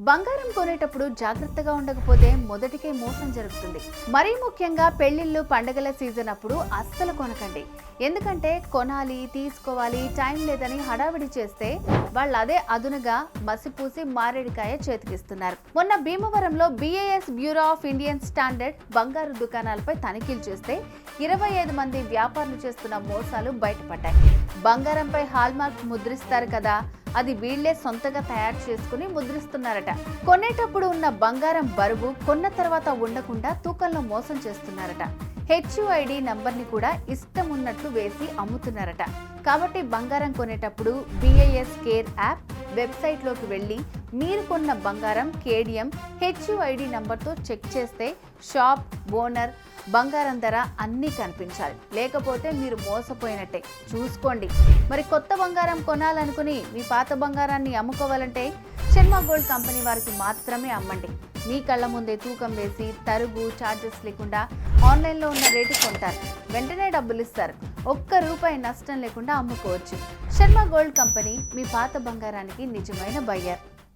బంగారం కొనేటప్పుడు జాగ్రత్తగా ఉండకపోతే మొదటికే మోసం జరుగుతుంది. మరీ ముఖ్యంగా పెళ్లిళ్ళు, పండగల సీజన్ అప్పుడు అస్సలు కొనకండి. ఎందుకంటే కొనాలి, తీసుకోవాలి, టైం లేదని హడావిడి చేస్తే వాళ్ళు అదే అదునుగా మసిపూసి మారేడికాయ చేతికిస్తున్నారు. మొన్న భీమవరంలో BIS bureau of Indian standard బంగారు దుకాణాలపై తనిఖీలు చేస్తే 25 మంది వ్యాపారులు చేస్తున్న మోసాలు బయటపడ్డాయి. బంగారంపై హాల్మార్క్ ముద్రిస్తారు కదా, అది వీళ్లే సొంతగా తయారు చేసుకుని ముద్రిస్తున్నారట. కొనేటప్పుడు ఉన్న బంగారం బరువు కొన్న తర్వాత ఉండకుండా తూకంలో మోసం చేస్తున్నారట. HUID నంబర్ని కూడా ఇష్టం ఉన్నట్లు వేసి అమ్ముతున్నారట. కాబట్టి బంగారం కొనేటప్పుడు BIS కేర్ యాప్ వెబ్సైట్లోకి వెళ్ళి మీరు కొన్న బంగారం KDM HUID నంబర్తో చెక్ చేస్తే షాప్ ఓనర్, బంగారం ధర అన్నీ కనిపించాలి. లేకపోతే మీరు మోసపోయినట్టే. చూసుకోండి. మరి కొత్త బంగారం కొనాలనుకుని మీ పాత బంగారాన్ని అమ్ముకోవాలంటే శర్మ గోల్డ్ కంపెనీ వారికి మాత్రమే అమ్మండి. మీ కళ్ళ ముందే తూకం వేసి తరుగు చార్జెస్ లేకుండా ఆన్లైన్లో ఉన్న రేటు కొంటారు. వెంటనే డబ్బులు ఇస్తారు. ₹1 నష్టం లేకుండా అమ్ముకోవచ్చు. శర్మ గోల్డ్ కంపెనీ మీ పాత బంగారానికి నిజమైన బయ్యర్.